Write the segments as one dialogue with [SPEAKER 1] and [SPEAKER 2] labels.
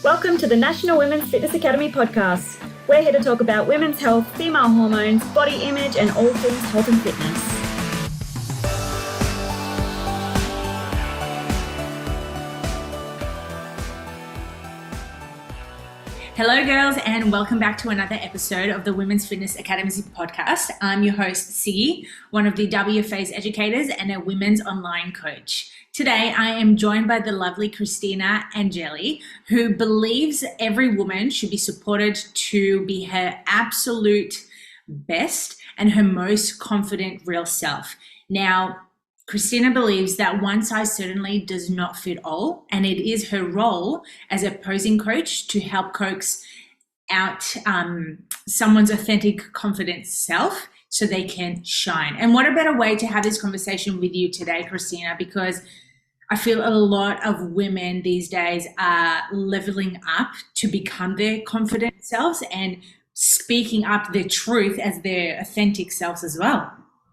[SPEAKER 1] Welcome to the National Women's Fitness Academy podcast. We're here to talk about women's health, female hormones, body image, and all things health and fitness.
[SPEAKER 2] Hello, girls, and welcome back to another episode of the Women's Fitness Academy podcast. I'm your host, Siggy, one of the WFA's educators and a women's online coach. Today, I am joined by the lovely Kristina Angeli, who believes every woman should be supported to be her absolute best and her most confident real self. Now, Kristina believes that one size certainly does not fit all, and it is her role as a posing coach to help coax out someone's authentic, confident self so they can shine. And what a better way to have this conversation with you today, Kristina, because I feel a lot of women these days are leveling up to become their confident selves and speaking up their truth as their authentic selves as well.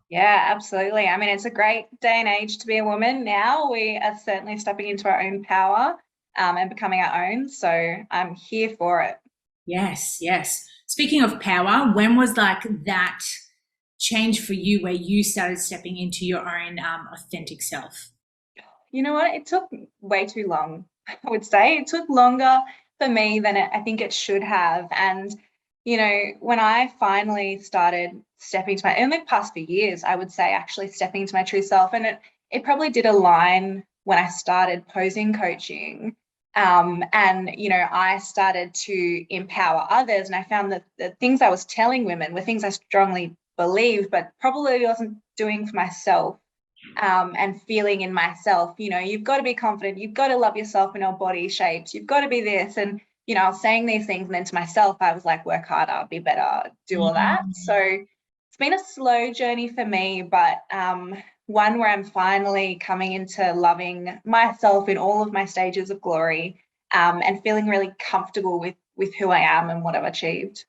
[SPEAKER 3] Yeah, absolutely. I mean, it's a great day and age to be a woman now. We are certainly stepping into our own power and becoming our own. So I'm here for it.
[SPEAKER 2] Yes, yes. Speaking of power, when was like that change for you where you started stepping into your own authentic self?
[SPEAKER 3] You know what? It took way too long, I would say. It took longer for me than I think it should have. And, you know, when I finally started stepping to in the past few years, I would say actually stepping into my true self. And it probably did align when I started posing coaching. And, you know, I started to empower others. And I found that the things I was telling women were things I strongly believed, but probably wasn't doing for myself. And feeling in myself, you know, you've got to be confident, you've got to love yourself in all body shapes, you've got to be this. And, you know, I was saying these things, and then to myself, I was like, work harder, be better, do all that. So it's been a slow journey for me, but one where I'm finally coming into loving myself in all of my stages of glory, and feeling really comfortable with who I am and what I've achieved.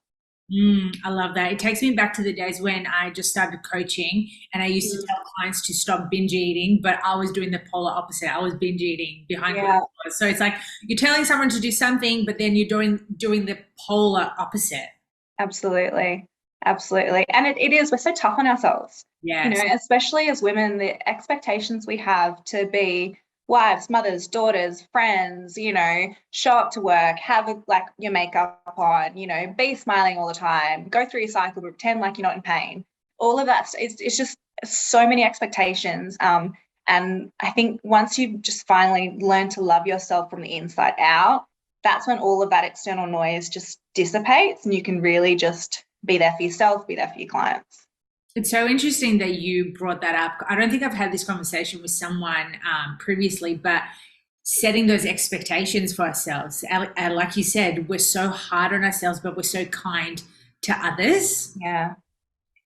[SPEAKER 2] I love that. It takes me back to the days when I just started coaching and I used to tell clients to stop binge eating, but I was doing the polar opposite. I was binge eating behind closed doors. So it's like you're telling someone to do something, but then you're doing the polar opposite.
[SPEAKER 3] Absolutely. Absolutely. And it is, we're so tough on ourselves.
[SPEAKER 2] Yes.
[SPEAKER 3] You know, especially as women, the expectations we have to be wives, mothers, daughters, friends, you know, show up to work, have your makeup on, you know, be smiling all the time, go through your cycle, but pretend like you're not in pain. All of that, it's just so many expectations. And I think once you just finally learn to love yourself from the inside out, that's when all of that external noise just dissipates and you can really just be there for yourself, be there for your clients.
[SPEAKER 2] It's so interesting that you brought that up. I don't think I've had this conversation with someone previously, but setting those expectations for ourselves. And like you said, we're so hard on ourselves, but we're so kind to others.
[SPEAKER 3] Yeah.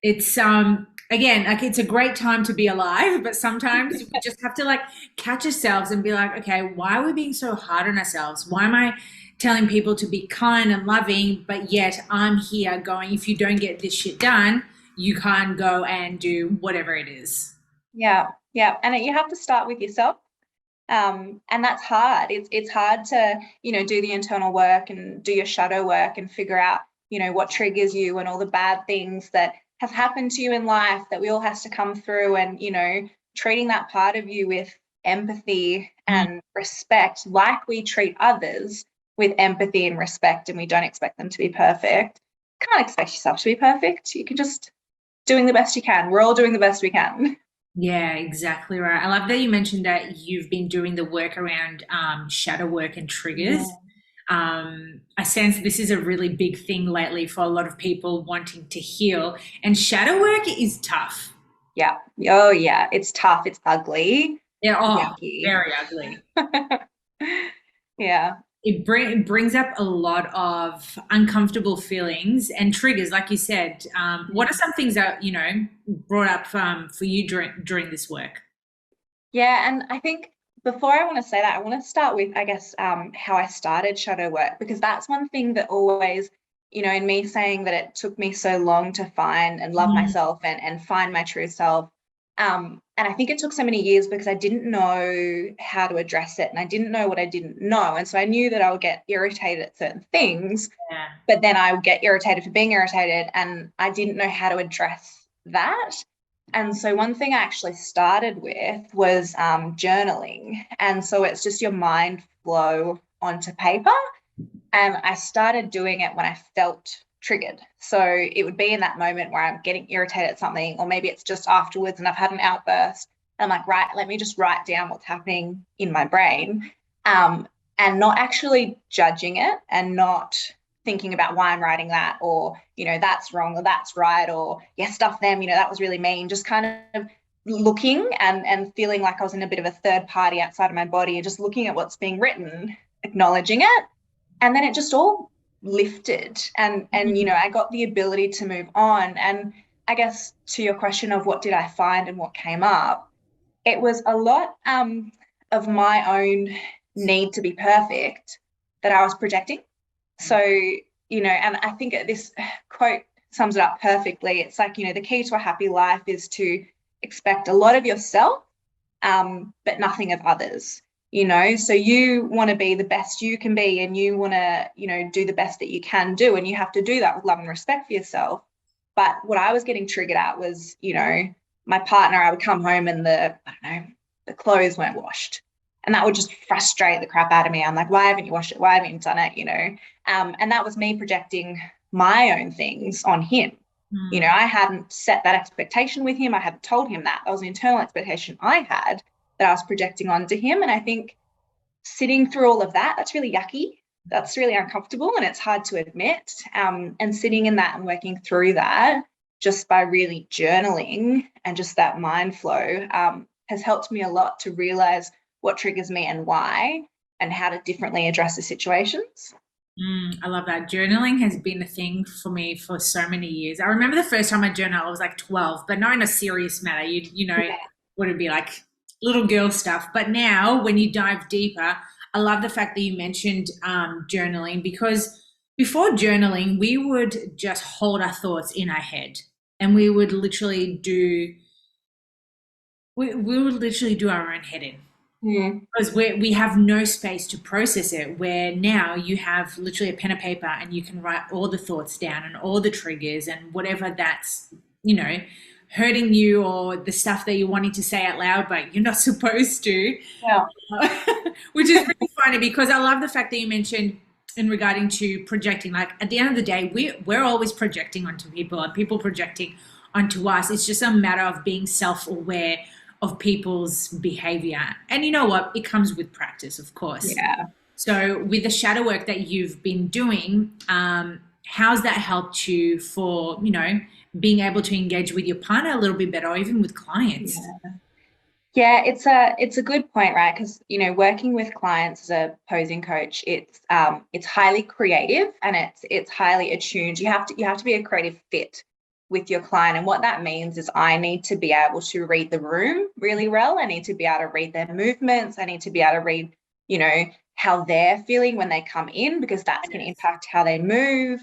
[SPEAKER 2] It's, again, like it's a great time to be alive, but sometimes we just have to like catch ourselves and be like, okay, why are we being so hard on ourselves? Why am I telling people to be kind and loving, but yet I'm here going, if you don't get this shit done, you can't go and do whatever it is.
[SPEAKER 3] Yeah. And you have to start with yourself. And that's hard. It's hard to, you know, do the internal work and do your shadow work and figure out, you know, what triggers you and all the bad things that have happened to you in life that we all has to come through, and, you know, treating that part of you with empathy and respect, like we treat others with empathy and respect, and we don't expect them to be perfect. Can't expect yourself to be perfect. You can just doing the best you can. We're all doing the best we can.
[SPEAKER 2] Yeah, exactly right. I love that you mentioned that you've been doing the work around shadow work and triggers. Yeah. I sense this is a really big thing lately for a lot of people wanting to heal, and shadow work is tough.
[SPEAKER 3] Yeah. Oh yeah. It's tough. It's ugly.
[SPEAKER 2] Yeah. Oh, very ugly.
[SPEAKER 3] Yeah.
[SPEAKER 2] It brings up a lot of uncomfortable feelings and triggers, like you said. What are some things that, you know, brought up for you during this work?
[SPEAKER 3] Yeah, and I think before I want to say that, I want to start with, I guess, how I started shadow work, because that's one thing that always, you know, in me saying that it took me so long to find and love myself and find my true self. And I think it took so many years because I didn't know how to address it and I didn't know what I didn't know. And so I knew that I would get irritated at certain things, but then I would get irritated for being irritated and I didn't know how to address that. And so one thing I actually started with was journaling. And so it's just your mind flow onto paper. And I started doing it when I felt triggered. So it would be in that moment where I'm getting irritated at something, or maybe it's just afterwards and I've had an outburst. And I'm like, right, let me just write down what's happening in my brain, and not actually judging it and not thinking about why I'm writing that, or, that's wrong or that's right, or stuff them, that was really mean. Just kind of looking and feeling like I was in a bit of a third party outside of my body and just looking at what's being written, acknowledging it. And then it just all lifted and I got the ability to move on. And I guess to your question of what did I find and what came up, it was a lot of my own need to be perfect that I was projecting. So, and I think this quote sums it up perfectly. It's like, the key to a happy life is to expect a lot of yourself, but nothing of others. So you want to be the best you can be and you want to, do the best that you can do. And you have to do that with love and respect for yourself. But what I was getting triggered at was, my partner, I would come home and the clothes weren't washed. And that would just frustrate the crap out of me. I'm like, why haven't you washed it? Why haven't you done it? And that was me projecting my own things on him. I hadn't set that expectation with him. I hadn't told him that. That was an internal expectation I had that I was projecting onto him. And I think sitting through all of that, that's really yucky. That's really uncomfortable and it's hard to admit. And sitting in that and working through that just by really journaling and just that mind flow has helped me a lot to realize what triggers me and why and how to differently address the situations.
[SPEAKER 2] I love that. Journaling has been a thing for me for so many years. I remember the first time I journaled, I was like 12, but not in a serious manner. Would it be like little girl stuff? But now when you dive deeper, I love the fact that you mentioned journaling, because before journaling, we would just hold our thoughts in our head and we would literally do our own head in. Because we have no space to process it, where now you have literally a pen and paper and you can write all the thoughts down and all the triggers and whatever that's, hurting you or the stuff that you're wanting to say out loud, but you're not supposed to.
[SPEAKER 3] Yeah.
[SPEAKER 2] Which is really funny, because I love the fact that you mentioned in regarding to projecting. Like at the end of the day, we're always projecting onto people and people projecting onto us. It's just a matter of being self-aware of people's behavior. And you know what? It comes with practice, of course.
[SPEAKER 3] Yeah.
[SPEAKER 2] So with the shadow work that you've been doing, how's that helped you for, being able to engage with your partner a little bit better, or even with clients?
[SPEAKER 3] Yeah, it's a good point, right? Because, working with clients as a posing coach, it's highly creative and it's highly attuned. You have to be a creative fit with your client. And what that means is I need to be able to read the room really well. I need to be able to read their movements. I need to be able to read, how they're feeling when they come in, because that's going to impact how they move.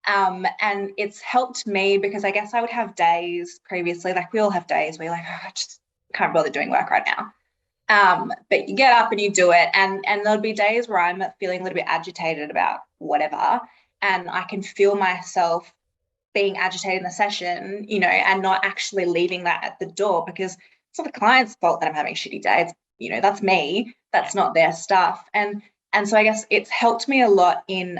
[SPEAKER 3] And it's helped me because I guess I would have days previously, like we all have days where you're like, I just can't bother doing work right now. But you get up and you do it. And there'll be days where I'm feeling a little bit agitated about whatever. And I can feel myself being agitated in the session, and not actually leaving that at the door, because it's not the client's fault that I'm having a shitty day. It's, that's me. That's not their stuff. And so I guess it's helped me a lot in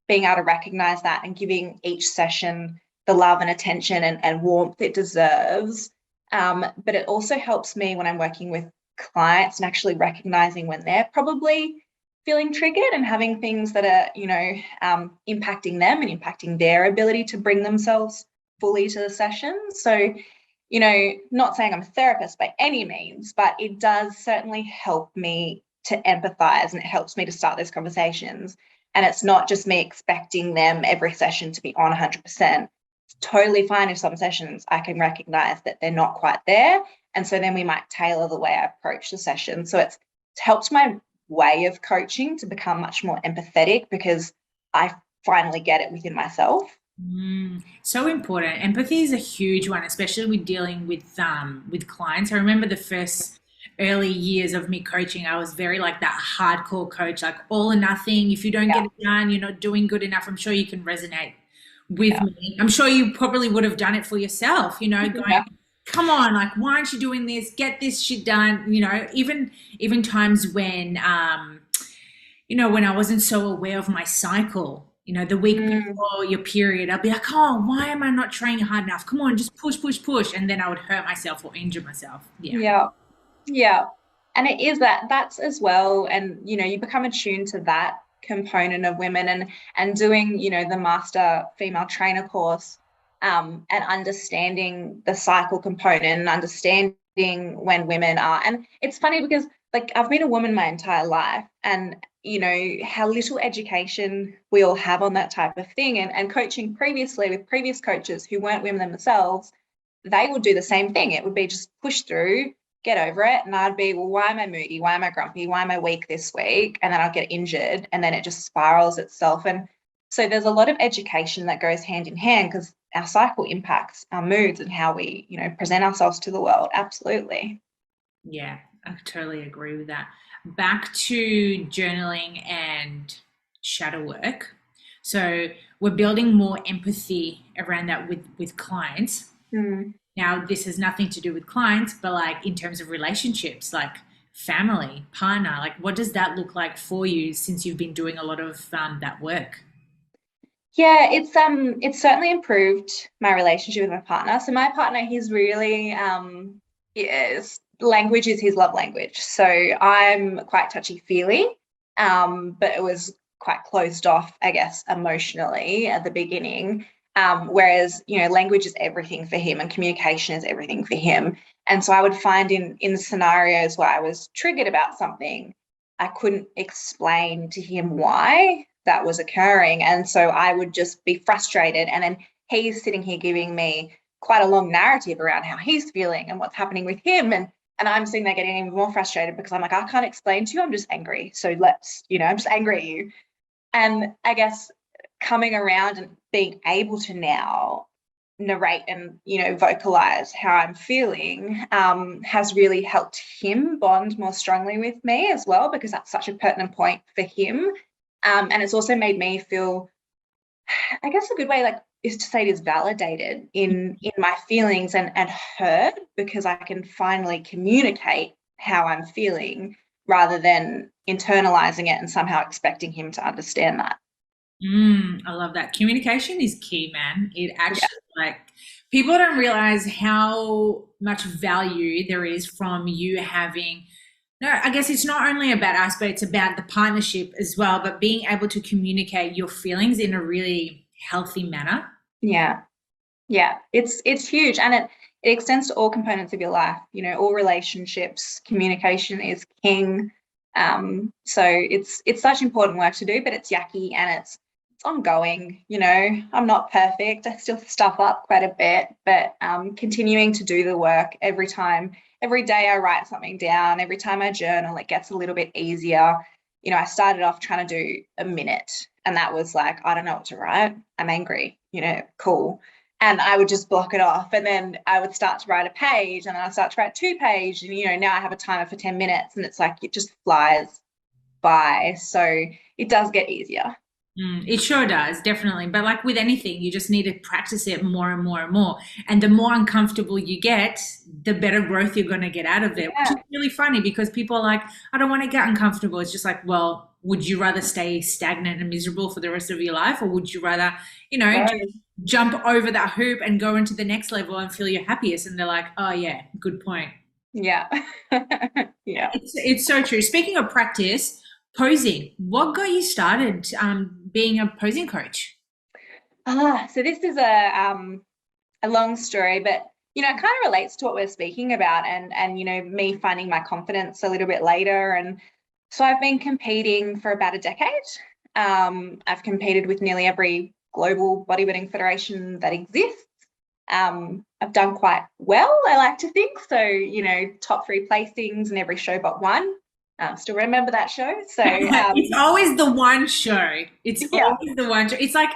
[SPEAKER 3] being able to recognize that and giving each session the love and attention and warmth it deserves. But it also helps me when I'm working with clients and actually recognizing when they're probably feeling triggered and having things that are, impacting them and impacting their ability to bring themselves fully to the session. So, not saying I'm a therapist by any means, but it does certainly help me to empathize and it helps me to start those conversations. And it's not just me expecting them every session to be on 100%. It's totally fine if some sessions I can recognize that they're not quite there. And so then we might tailor the way I approach the session. So it's helped my way of coaching to become much more empathetic, because I finally get it within myself.
[SPEAKER 2] So important. Empathy is a huge one, especially with dealing with clients. I remember the first early years of me coaching, I was very like that hardcore coach, like all or nothing. If you don't
[SPEAKER 3] Yeah,
[SPEAKER 2] get it done, you're not doing good enough. I'm sure you can resonate with
[SPEAKER 3] yeah,
[SPEAKER 2] me. I'm sure you probably would have done it for yourself, going,
[SPEAKER 3] yeah.
[SPEAKER 2] come on, like why aren't you doing this? Get this shit done. Even times when when I wasn't so aware of my cycle, the week
[SPEAKER 3] Mm,
[SPEAKER 2] before your period, I'd be like, oh, why am I not training hard enough? Come on, just push, push, push. And then I would hurt myself or injure myself. Yeah.
[SPEAKER 3] yeah, yeah. And it is that's as well. And, you become attuned to that component of women and doing, the master female trainer course, and understanding the cycle component and understanding when women are. And it's funny because like I've been a woman my entire life, and how little education we all have on that type of thing. And coaching previously with previous coaches who weren't women themselves, they would do the same thing. It would be just push through, get over it. And I'd be, well, why am I moody? Why am I grumpy? Why am I weak this week? And then I'll get injured, and then it just spirals itself. And so there's a lot of education that goes hand in hand, because our cycle impacts our moods and how we, present ourselves to the world. Absolutely.
[SPEAKER 2] Yeah, I totally agree with that. Back to journaling and shadow work. So we're building more empathy around that with clients.
[SPEAKER 3] Mm.
[SPEAKER 2] Now, this has nothing to do with clients, but like in terms of relationships, like family, partner, like what does that look like for you since you've been doing a lot of that work?
[SPEAKER 3] Yeah, it's certainly improved my relationship with my partner. So my partner, he's really yes, language is his love language. So I'm quite touchy-feely, but it was quite closed off, I guess, emotionally at the beginning. Whereas, language is everything for him and communication is everything for him. And so I would find in scenarios where I was triggered about something, I couldn't explain to him why that was occurring. And so I would just be frustrated. And then he's sitting here giving me quite a long narrative around how he's feeling and what's happening with him. And I'm sitting there getting even more frustrated because I'm like, I can't explain to you. I'm just angry. So I'm just angry at you. And I guess coming around and being able to now narrate and vocalize how I'm feeling, has really helped him bond more strongly with me as well, because that's such a pertinent point for him. And it's also made me feel, I guess a good way like is to say it is validated in my feelings and heard, because I can finally communicate how I'm feeling rather than internalizing it and somehow expecting him to understand that.
[SPEAKER 2] I love that. Communication is key, man. It
[SPEAKER 3] Yeah.
[SPEAKER 2] actually, like, people don't realize how much value there is from you having. No, I guess it's not only about us, but it's about the partnership as well. But being able to communicate your feelings in a really healthy manner.
[SPEAKER 3] Yeah. Yeah. It's huge. And it extends to all components of your life, all relationships. Communication is king. So it's such important work to do, but it's yucky and it's ongoing. I'm not perfect. I still stuff up quite a bit, but continuing to do the work every time, every day I write something down, every time I journal, it gets a little bit easier. I started off trying to do a minute, and that was like, I don't know what to write. I'm angry, cool. And I would just block it off. And then I would start to write a page, and then I start to write 2 pages. And, now I have a timer for 10 minutes, and it's like it just flies by. So it does get easier.
[SPEAKER 2] It sure does, definitely. But like with anything, you just need to practice it more and more and more. And the more uncomfortable you get, the better growth you're going to get out of it, which
[SPEAKER 3] Yeah.
[SPEAKER 2] is really funny because people are like, I don't want to get uncomfortable. It's just like, well, would you rather stay stagnant and miserable for the rest of your life? Or would you rather,
[SPEAKER 3] Right.
[SPEAKER 2] jump over that hoop and go into the next level and feel your happiest? And they're like, oh, yeah, good point.
[SPEAKER 3] Yeah. Yeah.
[SPEAKER 2] It's so true. Speaking of practice, posing, what got you started being a posing coach?
[SPEAKER 3] So this is a long story, but it kind of relates to what we're speaking about, and me finding my confidence a little bit later. And so I've been competing for about a decade. I've competed with nearly every global bodybuilding federation that exists. I've done quite well, I like to think. So, top three placings in every show but one. Still remember that show. So
[SPEAKER 2] It's always the one show. It's
[SPEAKER 3] yeah,
[SPEAKER 2] always the one show. It's like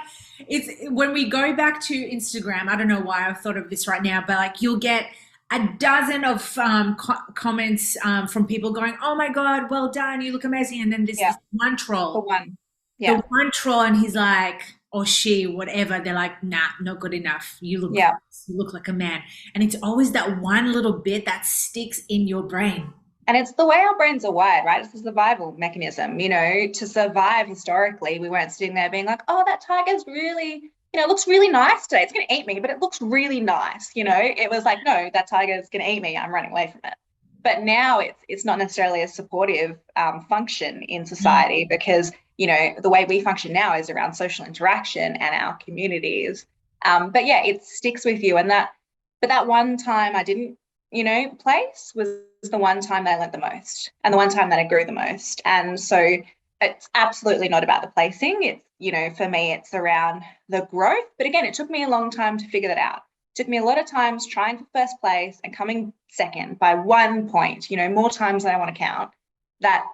[SPEAKER 2] it's when we go back to Instagram. I don't know why I thought of this right now, but like you'll get a dozen of comments from people going, "Oh my God, well done! You look amazing!" And then there's
[SPEAKER 3] yeah,
[SPEAKER 2] this one
[SPEAKER 3] the
[SPEAKER 2] troll,
[SPEAKER 3] one. Yeah,
[SPEAKER 2] and he's like, or she, whatever. They're like, "Nah, not good enough.
[SPEAKER 3] yeah.
[SPEAKER 2] You look like a man." And it's always that one little bit that sticks in your brain.
[SPEAKER 3] And it's the way our brains are wired, right? It's a survival mechanism. To survive historically, we weren't sitting there being like, oh, that tiger's really, it looks really nice today. It's going to eat me, but it looks really nice. It was like, no, that tiger's going to eat me. I'm running away from it. But now it's not necessarily a supportive function in society because, the way we function now is around social interaction and our communities. But yeah, it sticks with you. But that one time I didn't, place was the one time that I learned the most and the one time that I grew the most. And so it's absolutely not about the placing. It's, for me, it's around the growth. But again, it took me a long time to figure that out. It took me a lot of times trying for first place and coming second by 1 point, more times than I want to count that.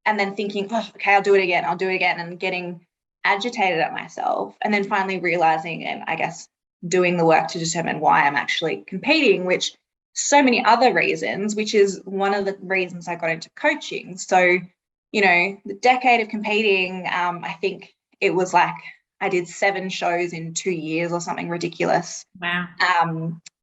[SPEAKER 3] And then thinking, oh, okay, I'll do it again, and getting agitated at myself. And then finally realizing and I guess doing the work to determine why I'm actually competing, which so many other reasons, which is one of the reasons I got into coaching. So, the decade of competing, I think it was like I did 7 shows in 2 years or something ridiculous.
[SPEAKER 2] Wow.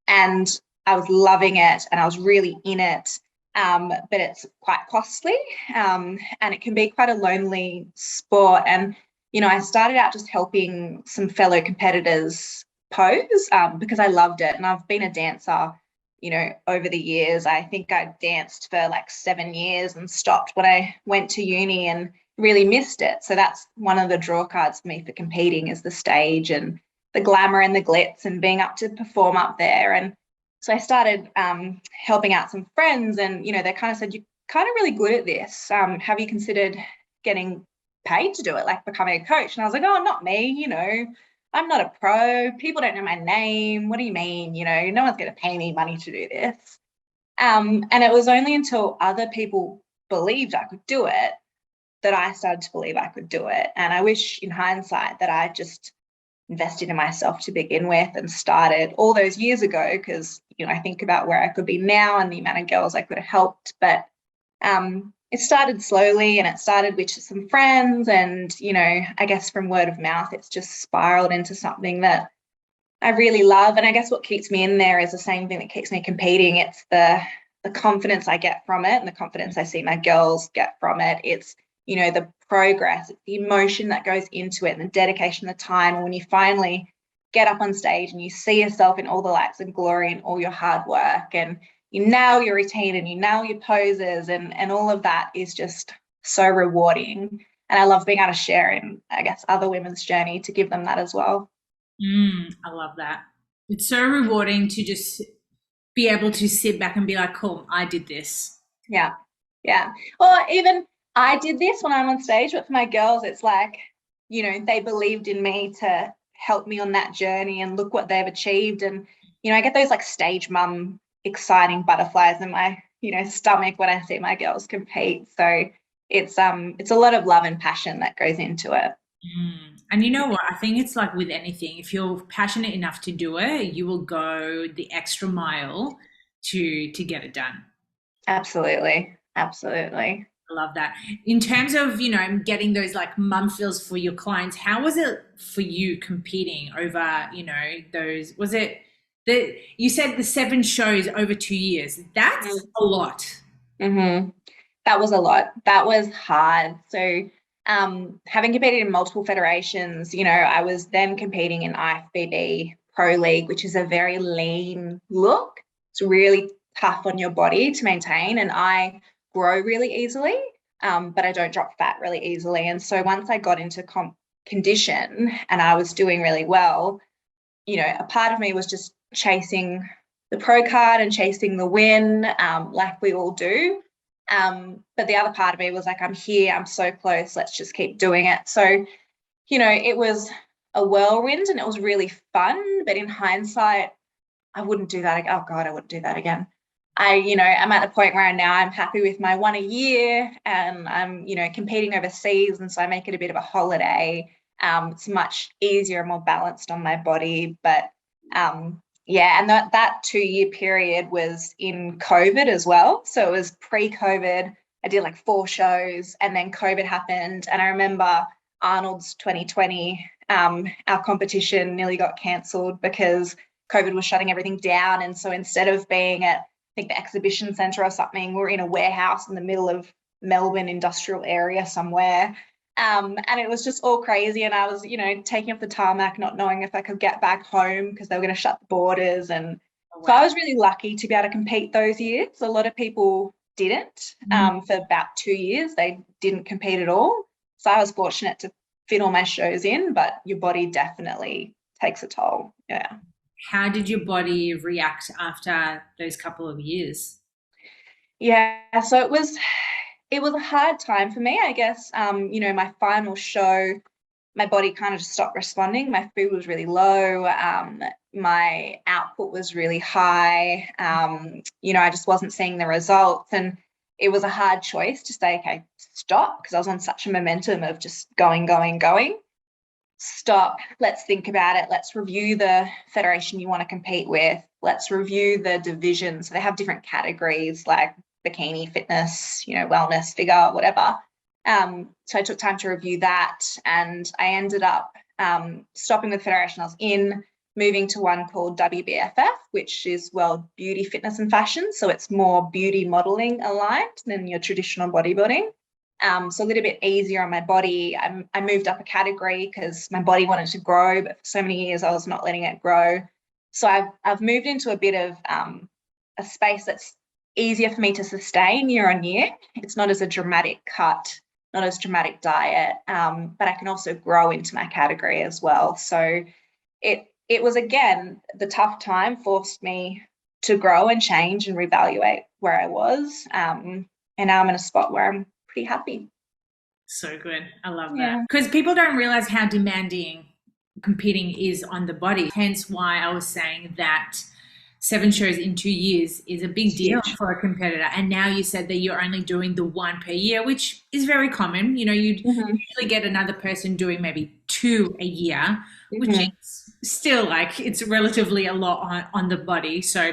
[SPEAKER 3] And I was loving it and I was really in it. But it's quite costly and it can be quite a lonely sport. And, I started out just helping some fellow competitors pose because I loved it. And I've been a dancer over the years. I think I danced for like 7 years and stopped when I went to uni and really missed it. So that's one of the draw cards for me for competing is the stage and the glamour and the glitz and being up to perform up there. And so I started helping out some friends and, they kind of said, you're kind of really good at this. Have you considered getting paid to do it, like becoming a coach? And I was like, oh, not me, I'm not a pro. People don't know my name. What do you mean? No one's going to pay me money to do this. And it was only until other people believed I could do it that I started to believe I could do it. And I wish in hindsight that I just invested in myself to begin with and started all those years ago because, I think about where I could be now and the amount of girls I could have helped. But it started slowly and it started with some friends and, I guess from word of mouth, it's just spiraled into something that I really love. And I guess what keeps me in there is the same thing that keeps me competing. It's the confidence I get from it and the confidence I see my girls get from it. It's, the progress, it's the emotion that goes into it and the dedication, the time. And when you finally get up on stage and you see yourself in all the lights and glory and all your hard work and you nail your routine and you nail your poses and all of that is just so rewarding. And I love being able to share in, I guess, other women's journey to give them that as well.
[SPEAKER 2] I love that. It's so rewarding to just be able to sit back and be like, cool, I did this.
[SPEAKER 3] Yeah. Yeah. Well, even I did this when I'm on stage, but for my girls, it's like, they believed in me to help me on that journey and look what they've achieved. And, I get those like stage mum exciting butterflies in my stomach when I see my girls compete. So it's a lot of love and passion that goes into it.
[SPEAKER 2] And you know what, I think it's like with anything, if you're passionate enough to do it, you will go the extra mile to get it done.
[SPEAKER 3] Absolutely
[SPEAKER 2] I love that. In terms of getting those like mum feels for your clients, how was it for you competing over those, was it you said the 7 shows over 2 years? That's a lot.
[SPEAKER 3] That was a lot. That was hard. So having competed in multiple federations, I was then competing in IFBB Pro League, which is a very lean look. It's really tough on your body to maintain, and I grow really easily, but I don't drop fat really easily. And so once I got into condition and I was doing really well, a part of me was just chasing the pro card and chasing the win, like we all do. But the other part of me was like, I'm here, I'm so close, let's just keep doing it. So, it was a whirlwind and it was really fun, but in hindsight, I wouldn't do that. Oh God, I wouldn't do that again. I'm at a point where now I'm happy with my one a year, and I'm, competing overseas. And so I make it a bit of a holiday. It's much easier and more balanced on my body. But yeah, and that 2-year period was in COVID as well. So it was pre-COVID. I did like 4 shows, and then COVID happened. And I remember Arnold's 2020, our competition nearly got cancelled because COVID was shutting everything down. And so instead of being at, I think, the exhibition centre or something, we're in a warehouse in the middle of Melbourne industrial area somewhere. And it was just all crazy. And I was, taking off the tarmac, not knowing if I could get back home because they were going to shut the borders. And so I was really lucky to be able to compete those years. A lot of people didn't. For about 2 years, they didn't compete at all. So I was fortunate to fit all my shows in, but your body definitely takes a toll. Yeah.
[SPEAKER 2] How did your body react after those couple of years?
[SPEAKER 3] Yeah, so it was a hard time for me, I guess. My final show, my body kind of just stopped responding. My food was really low. My output was really high. I just wasn't seeing the results. And it was a hard choice to say, okay, stop, because I was on such a momentum of just going. Stop. Let's think about it. Let's review the federation you want to compete with. Let's review the divisions. So they have different categories like bikini, fitness, wellness, figure, whatever. So I took time to review that, and I ended up stopping with the federation I was in, moving to one called WBFF, which is World Beauty, Fitness and Fashion. So it's more beauty modeling aligned than your traditional bodybuilding. So a little bit easier on my body. I moved up a category because my body wanted to grow, but for so many years I was not letting it grow. So I've moved into a bit of a space that's easier for me to sustain year on year. It's not as a dramatic cut, not as dramatic diet, but I can also grow into my category as well. So it was, again, the tough time forced me to grow and change and reevaluate where I was. And now I'm in a spot where I'm pretty happy.
[SPEAKER 2] So good. I love that. Because people don't realize how demanding competing is on the body. Hence why I was saying that 7 shows in 2 years is a big deal for a competitor. And now you said that you're only doing the 1 per year, which is very common. You'd usually get another person doing maybe 2 a year, which is still it's relatively a lot on the body. So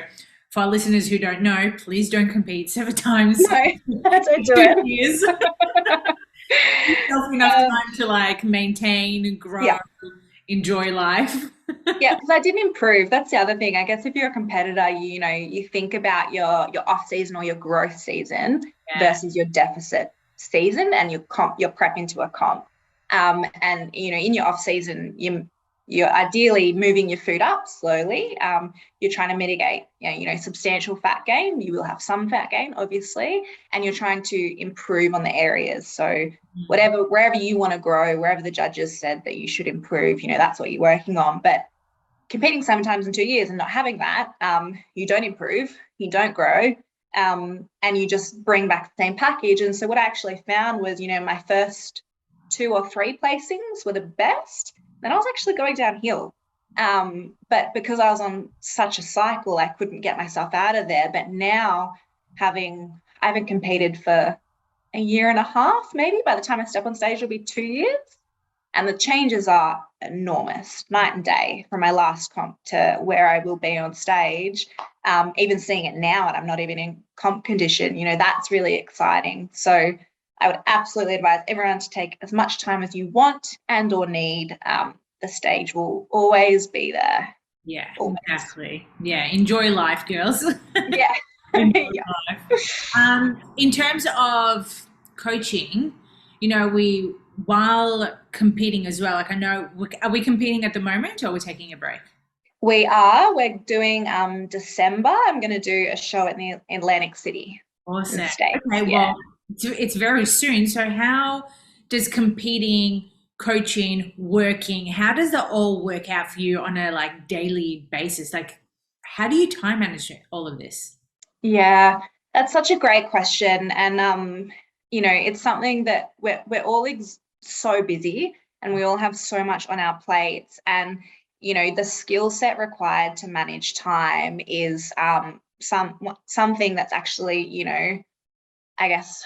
[SPEAKER 2] for our listeners who don't know, please don't compete 7 times.
[SPEAKER 3] No, don't do
[SPEAKER 2] 2 years. Give yourself enough time to maintain, grow, enjoy life.
[SPEAKER 3] Yeah, because I didn't improve. That's the other thing. I guess if you're a competitor, you think about your off season or your growth season versus your deficit season and your prep into a comp. And in your off season, you're ideally moving your food up slowly. You're trying to mitigate, substantial fat gain. You will have some fat gain, obviously, and you're trying to improve on the areas. So wherever you want to grow, wherever the judges said that you should improve, that's what you're working on. But competing 7 times in 2 years and not having that, you don't improve, you don't grow, and you just bring back the same package. And so what I actually found was, my first 2 or 3 placings were the best. Then I was actually going downhill. But because I was on such a cycle, I couldn't get myself out of there. But now I haven't competed for a year and a half, maybe. By the time I step on stage, it'll be 2 years. And the changes are enormous, night and day, from my last comp to where I will be on stage. Even seeing it now, and I'm not even in comp condition, that's really exciting. So I would absolutely advise everyone to take as much time as you want and or need. The stage will always be there.
[SPEAKER 2] Yeah, always. Exactly. Yeah, enjoy life, girls.
[SPEAKER 3] Yeah.
[SPEAKER 2] Enjoy life. In terms of coaching, while competing as well, I know, are we competing at the moment or we're taking a break?
[SPEAKER 3] We are. We're doing December. I'm going to do a show in the Atlantic City.
[SPEAKER 2] Awesome. Okay, well, it's very soon. So how does competing, coaching, working, how does that all work out for you on a daily basis? How do you time manage all of this?
[SPEAKER 3] Yeah, that's such a great question. And, it's something that we're all so busy and we all have so much on our plates. And, the skill set required to manage time is something that's actually, you know, I guess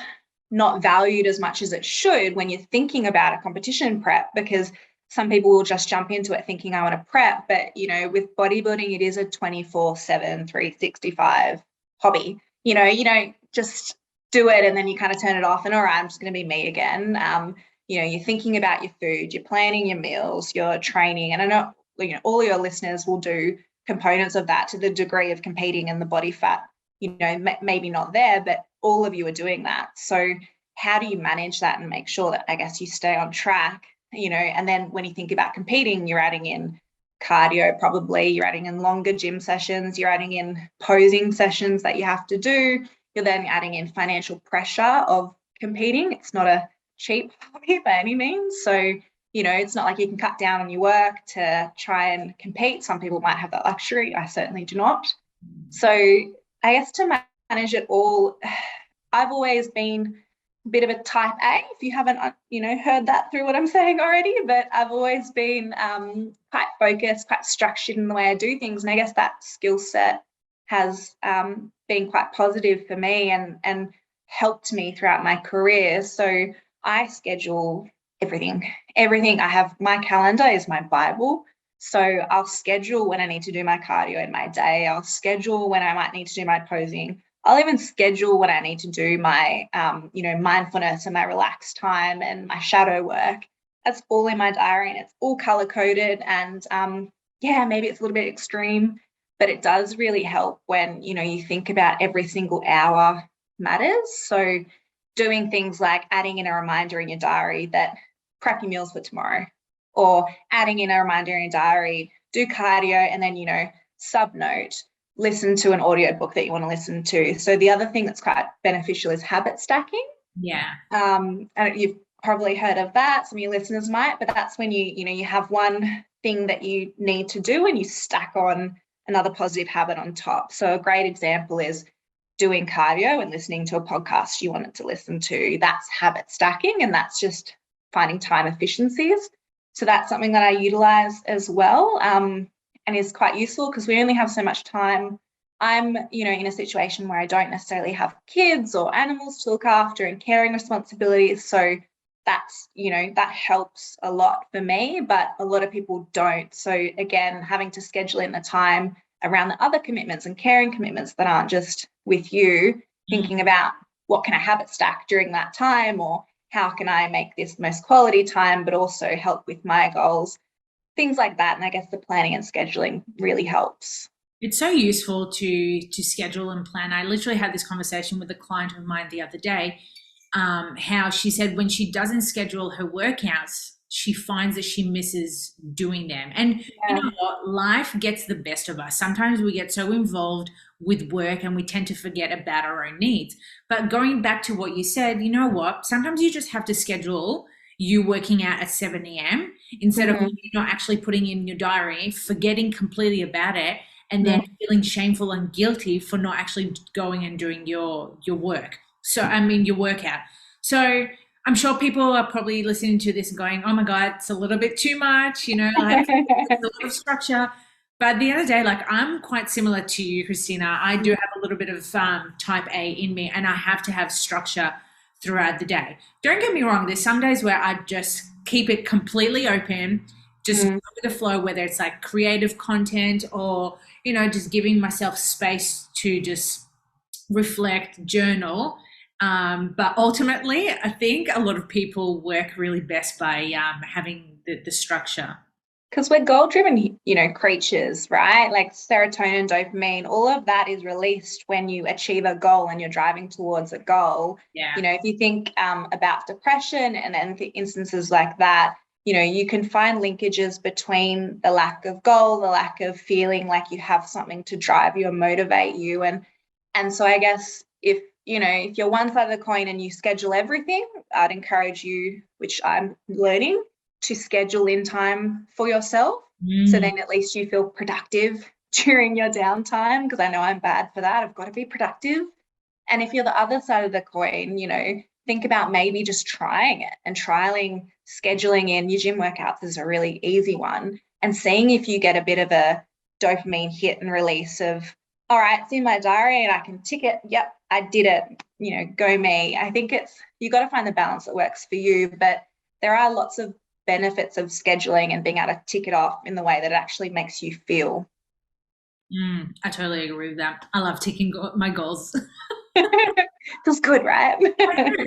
[SPEAKER 3] not valued as much as it should when you're thinking about a competition prep, because some people will just jump into it thinking I want to prep. But, you know, with bodybuilding, it is a 24/7, 365 hobby. You know, you don't just do it and then you kind of turn it off and, all right, I'm just going to be me again. You know, you're thinking about your food, you're planning your meals, you're training. And I know, you know, all your listeners will do components of that to the degree of competing and the body fat, you know, maybe not there, but all of you are doing that. So how do you manage that and make sure that, I guess, you stay on track, you know? And then when you think about competing, you're adding in cardio, probably you're adding in longer gym sessions, you're adding in posing sessions that you have to do. You're then adding in financial pressure of competing. It's not a cheap hobby by any means. So, you know, it's not like you can cut down on your work to try and compete. Some people might have that luxury. I certainly do not. So I guess to manage it all, I've always been a bit of a type A, if you haven't, you know, heard that through what I'm saying already, but I've always been quite focused, quite structured in the way I do things. And I guess that skill set has been quite positive for me and helped me throughout my career. So I schedule everything. I have, my calendar is my Bible. So I'll schedule when I need to do my cardio in my day. I'll schedule when I might need to do my posing. I'll even schedule when I need to do my, you know, mindfulness and my relaxed time and my shadow work. That's all in my diary and it's all color coded. And yeah, maybe it's a little bit extreme, but it does really help when, you know, you think about every single hour matters. So doing things like adding in a reminder in your diary that prep your meals for tomorrow, or adding in a reminder in your diary, do cardio, and then, you know, subnote, listen to an audio book that you want to listen to. So the other thing that's quite beneficial is habit stacking.
[SPEAKER 2] Yeah.
[SPEAKER 3] And you've probably heard of that. Some of your listeners might, but that's when you know, you have one thing that you need to do and you stack on another positive habit on top. So a great example is doing cardio and listening to a podcast you wanted to listen to. That's habit stacking, and that's just finding time efficiencies. So that's something that I utilize as well, and is quite useful because we only have so much time. I'm, you know, in a situation where I don't necessarily have kids or animals to look after and caring responsibilities. So that's, you know, that helps a lot for me, but a lot of people don't. So again, having to schedule in the time around the other commitments and caring commitments that aren't just with you, thinking about what can I habit stack during that time, or how can I make this the most quality time, but also help with my goals, things like that. And I guess the planning and scheduling really helps.
[SPEAKER 2] It's so useful to schedule and plan. I literally had this conversation with a client of mine the other day, how she said when she doesn't schedule her workouts, she finds that she misses doing them. And you know what? Life gets the best of us. Sometimes we get so involved with work and we tend to forget about our own needs. But going back to what you said, you know what? Sometimes you just have to schedule you working out at 7 a.m. instead of not actually putting in your diary, forgetting completely about it, and then feeling shameful and guilty for not actually going and doing your work. So, I mean, your workout. So I'm sure people are probably listening to this and going, oh my God, it's a little bit too much, you know, like it's a lot of structure. But at the end of the day, like I'm quite similar to you, Kristina. I do have a little bit of type A in me, and I have to have structure throughout the day. Don't get me wrong. There's some days where I just keep it completely open, just go with the flow, whether it's like creative content or, you know, just giving myself space to just reflect, journal. But ultimately, I think a lot of people work really best by having the structure.
[SPEAKER 3] Because we're goal-driven, you know, creatures, right? Like serotonin, dopamine, all of that is released when you achieve a goal and you're driving towards a goal.
[SPEAKER 2] Yeah.
[SPEAKER 3] You know, if you think about depression and then instances like that, you know, you can find linkages between the lack of goal, the lack of feeling like you have something to drive you and motivate you. And so I guess if you're one side of the coin and you schedule everything, I'd encourage you, which I'm learning, to schedule in time for yourself. So then at least you feel productive during your downtime, because I know I'm bad for that. I've got to be productive. And if you're the other side of the coin, you know, think about maybe just trying it and trialing scheduling in your gym workouts is a really easy one, and seeing if you get a bit of a dopamine hit and release of, all right, it's in my diary and I can tick it. Yep, I did it. Go me. I think you got to find the balance that works for you, but there are lots of benefits of scheduling and being able to tick it off in the way that it actually makes you feel.
[SPEAKER 2] I totally agree with that. I love ticking my goals.
[SPEAKER 3] Feels good, right?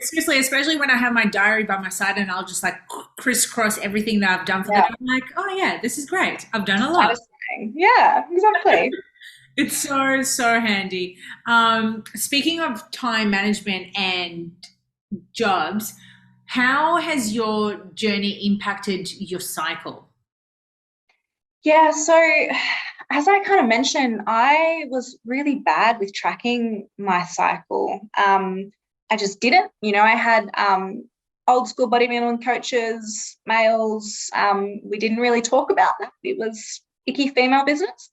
[SPEAKER 2] Seriously, especially when I have my diary by my side and I'll just like crisscross everything that I've done for the
[SPEAKER 3] Yeah,
[SPEAKER 2] day. I'm like, oh yeah, this is great. I've done a lot.
[SPEAKER 3] satisfying. Yeah, exactly.
[SPEAKER 2] It's so, so handy. Speaking of time management and jobs, how has your journey impacted your cycle?
[SPEAKER 3] Yeah, so as I kind of mentioned, I was really bad with tracking my cycle. I just didn't. I had old school bodybuilding coaches, males. We didn't really talk about that. It was icky female business.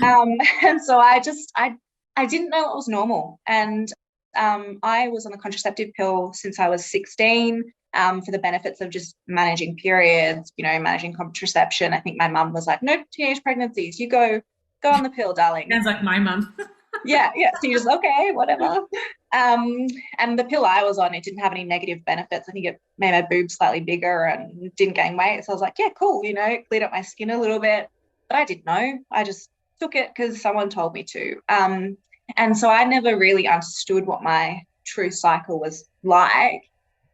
[SPEAKER 3] And so I didn't know what was normal. And I was on a contraceptive pill since I was 16 for the benefits of just managing periods, managing contraception. I think my mum was like, no teenage pregnancies, you go on the pill, darling.
[SPEAKER 2] Sounds like my mum.
[SPEAKER 3] Yeah. So you're just, okay, whatever. And the pill I was on, it didn't have any negative benefits. I think it made my boobs slightly bigger and didn't gain weight. So I was like, yeah, cool, cleared up my skin a little bit. But I didn't know. I just took it because someone told me to. And so I never really understood what my true cycle was like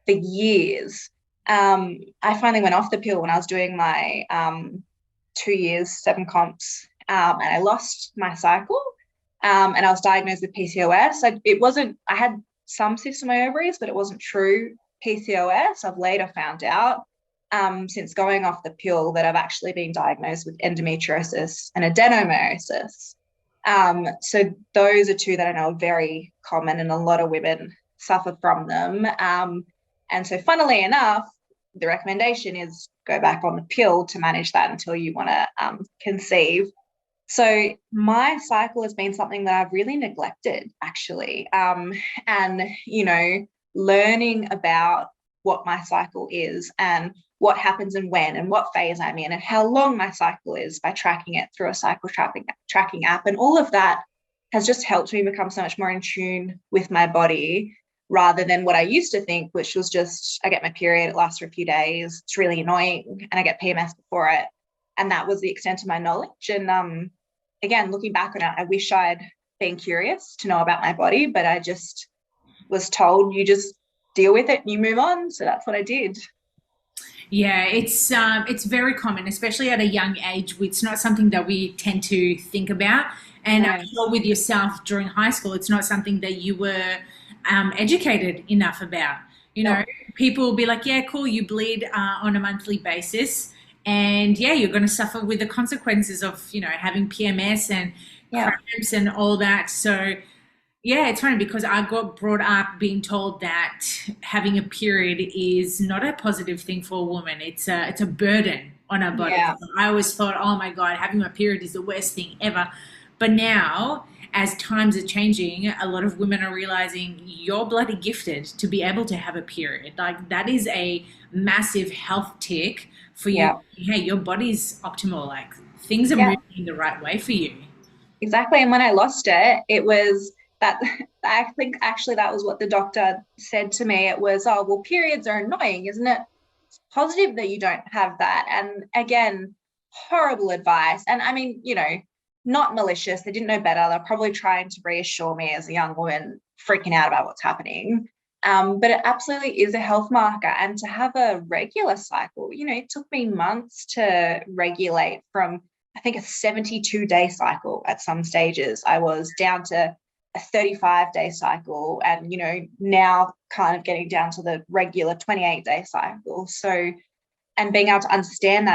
[SPEAKER 3] for years. I finally went off the pill when I was doing my 2 years, 7 comps, and I lost my cycle. And I was diagnosed with PCOS. I had some cysts in my ovaries, but it wasn't true PCOS. I've later found out since going off the pill that I've actually been diagnosed with endometriosis and adenomyosis. So those are two that I know are very common and a lot of women suffer from them. And so funnily enough, the recommendation is go back on the pill to manage that until you want to conceive. So my cycle has been something that I've really neglected, actually. And, learning about what my cycle is and what happens and when and what phase I'm in and how long my cycle is by tracking it through a cycle tracking app. And all of that has just helped me become so much more in tune with my body rather than what I used to think, which was just I get my period, it lasts for a few days, it's really annoying, and I get PMS before it. And that was the extent of my knowledge. And again, looking back on it, I wish I'd been curious to know about my body, but I just was told you just deal with it and you move on. So that's what I did.
[SPEAKER 2] Yeah, it's very common, especially at a young age. It's not something that we tend to think about. And I'm sure with yourself during high school, it's not something that you were educated enough about. People will be like, yeah, cool, you bleed on a monthly basis. And yeah, you're going to suffer with the consequences of, having PMS and cramps and all that. So yeah, it's funny because I got brought up being told that having a period is not a positive thing for a woman. It's a burden on our body.
[SPEAKER 3] Yeah.
[SPEAKER 2] So I always thought, oh my God, having a period is the worst thing ever. But now, as times are changing, a lot of women are realizing you're bloody gifted to be able to have a period. Like that is a massive health tick for you.
[SPEAKER 3] Yeah.
[SPEAKER 2] Hey, your body's optimal. Like things are moving in the right way for you.
[SPEAKER 3] Exactly. And when I lost it, it was that I think actually that was what the doctor said to me. It was, oh, well, periods are annoying, isn't it? It's positive that you don't have that. And again, horrible advice. And I mean, not malicious. They didn't know better. They're probably trying to reassure me as a young woman freaking out about what's happening. But it absolutely is a health marker. And to have a regular cycle, it took me months to regulate from, I think, a 72-day cycle at some stages. I was down to a 35-day cycle and, now kind of getting down to the regular 28-day cycle. So, and being able to understand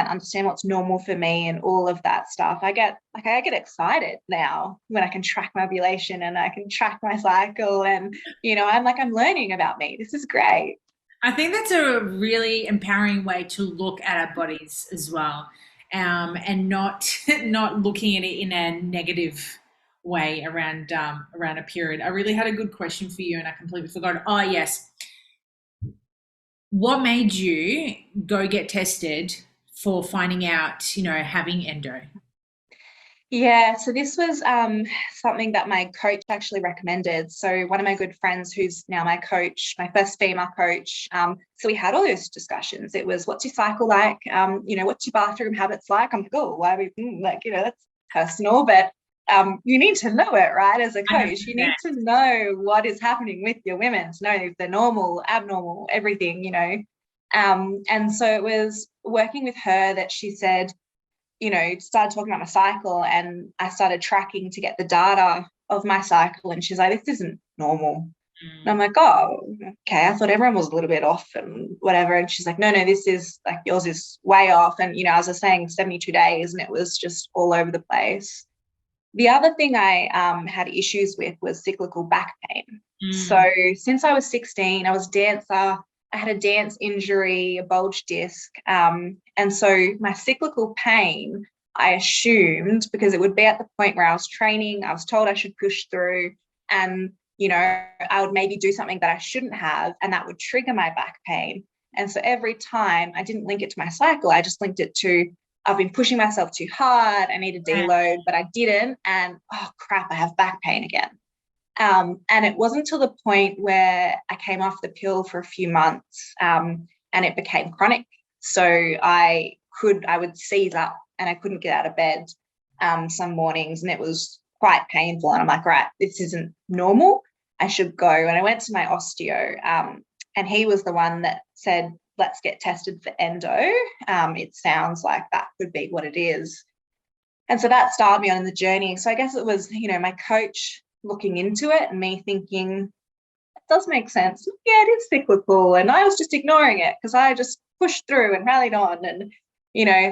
[SPEAKER 3] what's normal for me and all of that stuff. I get excited now when I can track my ovulation and I can track my cycle and, I'm learning about me. This is great.
[SPEAKER 2] I think that's a really empowering way to look at our bodies as well, and not not looking at it in a negative way around a period. I really had a good question for you, and I completely forgot. Oh yes, what made you go get tested for finding out, having endo?
[SPEAKER 3] Yeah, so this was something that my coach actually recommended. So one of my good friends who's now my coach, my first female coach, so we had all those discussions. It was, what's your cycle like? What's your bathroom habits like? I'm like, oh, why are we that's personal, but you need to know it, right? As a coach, you need to know what is happening with your women, to know if they're normal, abnormal, everything. And so it was working with her that she said, started talking about my cycle, and I started tracking to get the data of my cycle. And she's like, this isn't normal. And I'm like, oh, okay. I thought everyone was a little bit off and whatever. And she's like, no, this is like, yours is way off. And, as I was saying, 72 days, and it was just all over the place. The other thing I had issues with was cyclical back pain. So since I was 16, I was a dancer. I had a dance injury, a bulge disc. And so my cyclical pain, I assumed, because it would be at the point where I was training, I was told I should push through, and, I would maybe do something that I shouldn't have, and that would trigger my back pain. And so every time, I didn't link it to my cycle, I just linked it to, I've been pushing myself too hard, I need a deload, but I didn't. And, oh crap, I have back pain again. And it wasn't until the point where I came off the pill for a few months, and it became chronic. So I would seize up and I couldn't get out of bed some mornings, and it was quite painful. And I'm like, right, this isn't normal. I should go. And I went to my osteo, and he was the one that said, let's get tested for endo. It sounds like that could be what it is. And so that started me on the journey. So I guess it was, my coach looking into it and me thinking, it does make sense. Yeah, it is cyclical. And I was just ignoring it because I just pushed through and rallied on, and,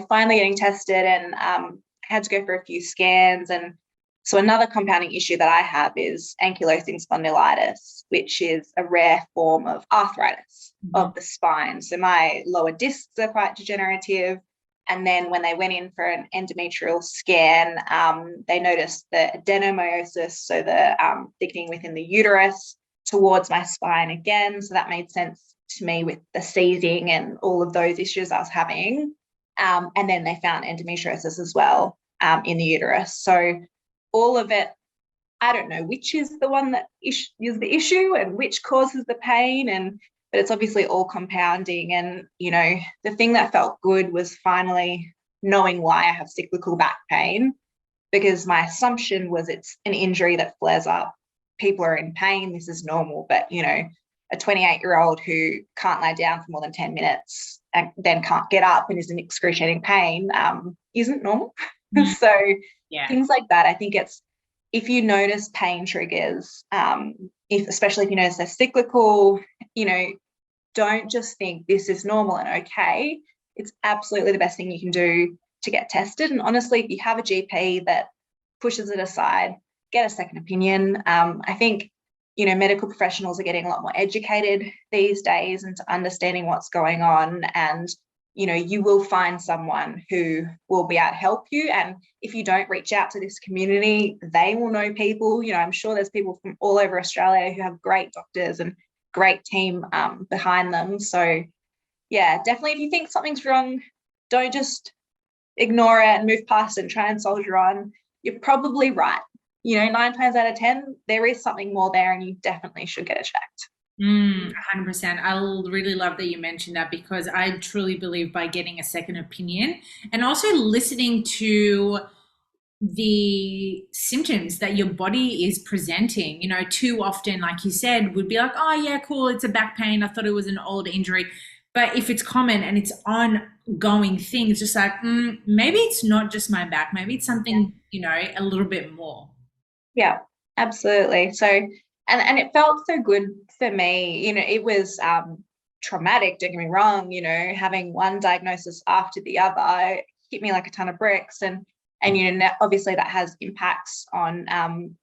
[SPEAKER 3] finally getting tested, and I had to go for a few scans. And so another compounding issue that I have is ankylosing spondylitis, which is a rare form of arthritis of the spine. So my lower discs are quite degenerative. And then when they went in for an endometrial scan, they noticed the adenomyosis, so the thickening within the uterus, towards my spine again. So that made sense to me with the seizing and all of those issues I was having. And then they found endometriosis as well in the uterus. So all of it, I don't know which is the one that is the issue and which causes the pain, but it's obviously all compounding. And, the thing that felt good was finally knowing why I have cyclical back pain, because my assumption was it's an injury that flares up. People are in pain. This is normal. But, a 28-year-old who can't lie down for more than 10 minutes and then can't get up and is in excruciating pain isn't normal. So things like that, I think it's, if you notice pain triggers, especially if you notice they're cyclical, don't just think this is normal and okay. It's absolutely the best thing you can do to get tested. And honestly, if you have a GP that pushes it aside, get a second opinion. I think, medical professionals are getting a lot more educated these days into understanding what's going on. And, you will find someone who will be able to help you. And if you don't reach out to this community, they will know people. I'm sure there's people from all over Australia who have great doctors and great team behind them. So, yeah, definitely if you think something's wrong, don't just ignore it and move past it and try and soldier on. You're probably right. 9 times out of 10, there is something more there, and you definitely should get it checked.
[SPEAKER 2] 100%. I really love that you mentioned that, because I truly believe by getting a second opinion and also listening to the symptoms that your body is presenting. Too often, like you said, would be like, oh yeah, cool, it's a back pain, I thought it was an old injury. But if it's common and it's ongoing thing, it's just like, maybe it's not just my back, maybe it's something, a little bit more.
[SPEAKER 3] Yeah, absolutely. So, and it felt so good for me. It was traumatic, don't get me wrong, having one diagnosis after the other, it hit me like a ton of bricks. And obviously that has impacts on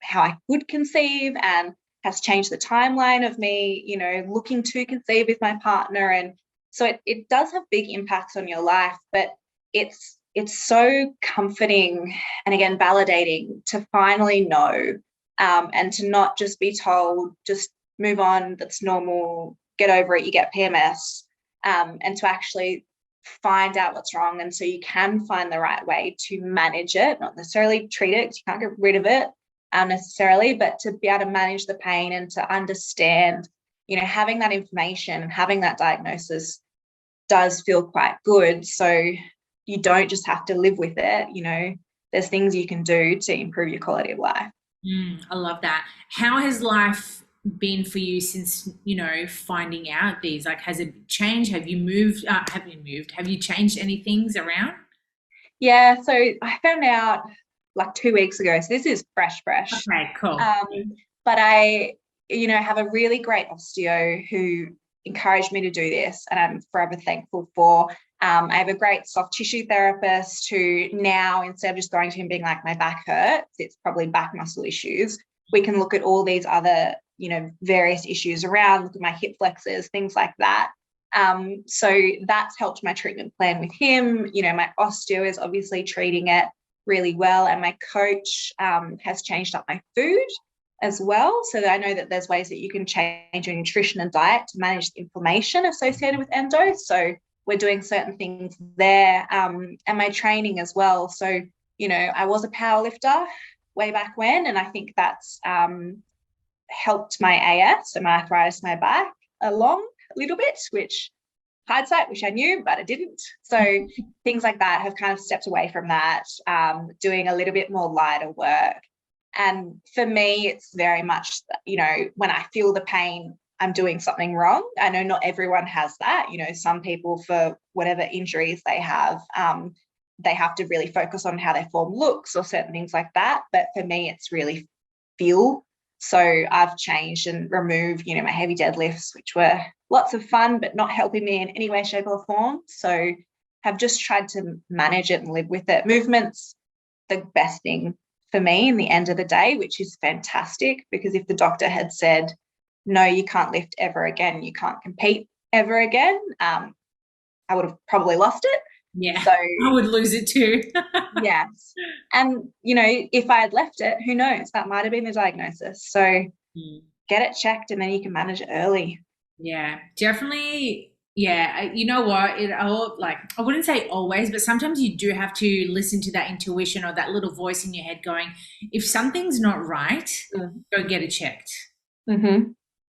[SPEAKER 3] how I could conceive, and has changed the timeline of me, looking to conceive with my partner. And so it does have big impacts on your life, but it's so comforting and, again, validating to finally know, and to not just be told, just move on, that's normal, get over it, you get PMS, and to actually find out what's wrong. And so you can find the right way to manage it, not necessarily treat it, 'cause you can't get rid of it necessarily, but to be able to manage the pain and to understand, having that information and having that diagnosis does feel quite good. So you don't just have to live with it. There's things you can do to improve your quality of life.
[SPEAKER 2] I love that. How has life been for you since, finding out these? Like, has it changed? Have you moved? Have you changed any things around?
[SPEAKER 3] Yeah, so I found out like 2 weeks ago. So this is fresh.
[SPEAKER 2] Okay, cool.
[SPEAKER 3] But I, have a really great osteo who encouraged me to do this, and I'm forever thankful for. I have a great soft tissue therapist who now, instead of just going to him being like, my back hurts, it's probably back muscle issues. We can look at all these other, various issues around, look at my hip flexors, things like that. So that's helped my treatment plan with him. My osteo is obviously treating it really well, and my coach has changed up my food as well, so that I know that there's ways that you can change your nutrition and diet to manage the inflammation associated with endo. So we're doing certain things there, and my training as well. So I was a power lifter way back when, and I think that's helped my AS, so my arthritis in my back, along a little bit, which hindsight, wish I knew, but I didn't. So things like that have kind of stepped away from that, doing a little bit more lighter work. And for me, it's very much, when I feel the pain, I'm doing something wrong. I know not everyone has that. Some people, for whatever injuries they have to really focus on how their form looks or certain things like that. But for me, it's really feel. So I've changed and removed, my heavy deadlifts, which were lots of fun, but not helping me in any way, shape or form. So have just tried to manage it and live with it. Movement's the best thing for me in the end of the day, which is fantastic, because if the doctor had said, no, you can't lift ever again, you can't compete ever again, I would have probably lost it.
[SPEAKER 2] Yeah,
[SPEAKER 3] so
[SPEAKER 2] I would lose it too.
[SPEAKER 3] Yes. And, if I had left it, who knows? That might have been the diagnosis. So get it checked, and then you can manage it early.
[SPEAKER 2] Yeah, definitely. Yeah, you know what? I wouldn't say always, but sometimes you do have to listen to that intuition or that little voice in your head going, if something's not right, go get it checked.
[SPEAKER 3] Mm-hmm.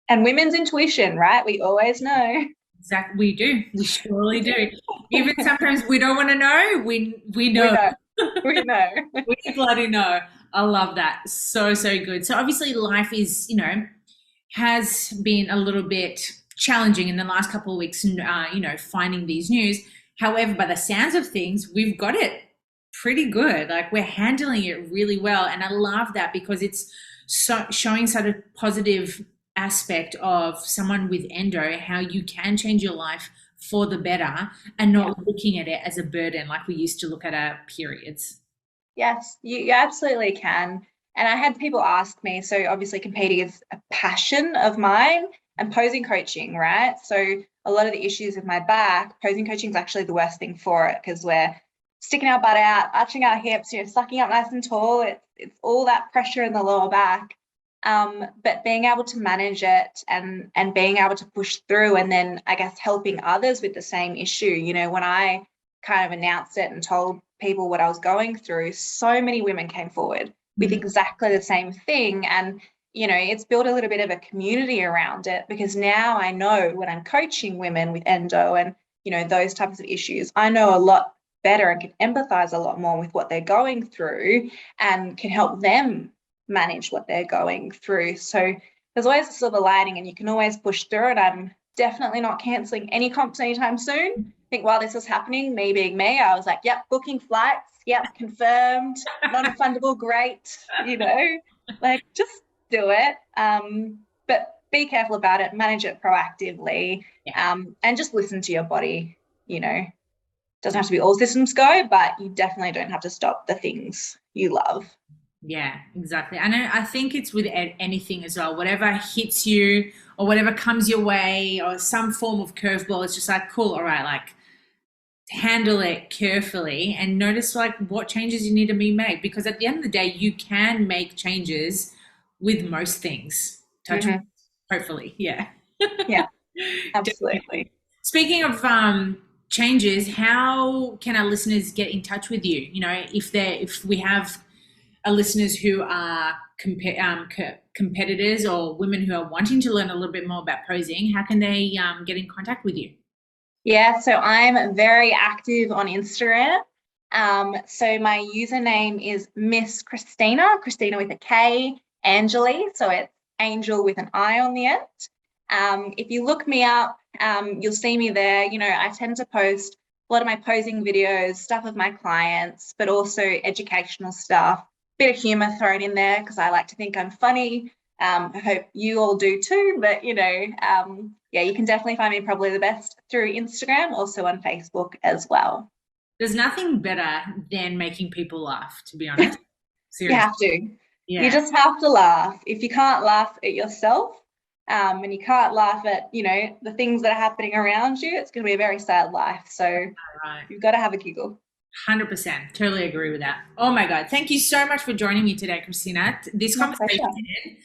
[SPEAKER 3] And women's intuition, right? We always know.
[SPEAKER 2] Exactly, we do. We surely do. Even sometimes we don't want to know. We know.
[SPEAKER 3] We know.
[SPEAKER 2] We bloody know. I love that. So good. So obviously life is, has been a little bit challenging in the last couple of weeks, finding these news. However, by the sounds of things, we've got it pretty good. Like, we're handling it really well. And I love that, because it's showing such a positive aspect of someone with endo, how you can change your life for the better and not looking at it as a burden like we used to look at our periods.
[SPEAKER 3] Yes, you absolutely can. And I had people ask me, so obviously competing is a passion of mine, and posing coaching, right? So a lot of the issues with my back, posing coaching is actually the worst thing for it, because we're sticking our butt out, arching our hips, sucking up nice and tall. It's all that pressure in the lower back. But being able to manage it and being able to push through, and then I guess helping others with the same issue. When I kind of announced it and told people what I was going through, so many women came forward with exactly the same thing. And, it's built a little bit of a community around it, because now I know when I'm coaching women with endo and, those types of issues, I know a lot better and can empathize a lot more with what they're going through and can help them manage what they're going through. So there's always a silver lining, and you can always push through it. I'm definitely not cancelling any comps anytime soon. I think while this was happening, me being me, I was like, yep, booking flights, yep, confirmed, non-refundable, great, like, just do it. But be careful about it, manage it proactively, and just listen to your body. Doesn't have to be all systems go, but you definitely don't have to stop the things you love.
[SPEAKER 2] Yeah, exactly. I think it's with anything as well. Whatever hits you or whatever comes your way, or some form of curveball, it's just like, cool, all right, like, handle it carefully and notice like what changes you need to be made, because at the end of the day, you can make changes with most things. Hopefully. Yeah.
[SPEAKER 3] Yeah, absolutely.
[SPEAKER 2] Speaking of changes, how can our listeners get in touch with you? You know, if we have listeners who are competitors or women who are wanting to learn a little bit more about posing, how can they get in contact with you?
[SPEAKER 3] Yeah, so I'm very active on Instagram. So my username is Miss Kristina with a K, Angeli. So it's Angel with an I on the end. If you look me up, you'll see me there. You know, I tend to post a lot of my posing videos, stuff of my clients, but also educational stuff, bit of humor thrown in there because I like to think I'm funny. I hope you all do too, but you know, yeah, you can definitely find me probably the best through Instagram, also on Facebook as well.
[SPEAKER 2] There's nothing better than making people laugh, to be honest.
[SPEAKER 3] You
[SPEAKER 2] Seriously.
[SPEAKER 3] have to.
[SPEAKER 2] Yeah.
[SPEAKER 3] You just have to laugh. If you can't laugh at yourself, and you can't laugh at, you know, the things that are happening around you, it's going to be a very sad life. So
[SPEAKER 2] Right.
[SPEAKER 3] you've got to have a giggle.
[SPEAKER 2] 100%. Totally agree with that. Oh my God. Thank you so much for joining me today, Kristina. This
[SPEAKER 3] My
[SPEAKER 2] conversation
[SPEAKER 3] pleasure.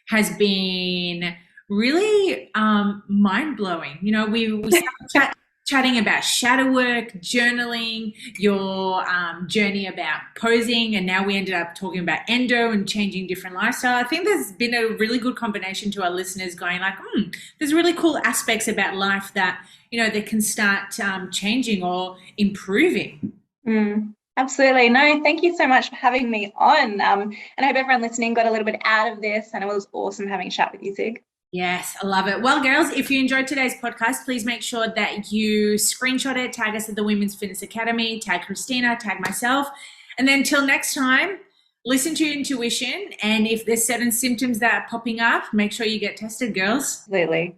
[SPEAKER 2] has been really mind-blowing. You know, we started chatting about shadow work, journaling, your journey about posing, and now we ended up talking about endo and changing different lifestyle. I think there's been a really good combination to our listeners going like, there's really cool aspects about life that, you know, they can start changing or improving.
[SPEAKER 3] Absolutely. No, thank you so much for having me on. And I hope everyone listening got a little bit out of this, and it was awesome having a chat with you, Sig.
[SPEAKER 2] Yes, I love it. Well, girls, if you enjoyed today's podcast, please make sure that you screenshot it, tag us at the Women's Fitness Academy, tag Kristina, tag myself. And then till next time, listen to your intuition. And if there's certain symptoms that are popping up, make sure you get tested, girls.
[SPEAKER 3] Absolutely.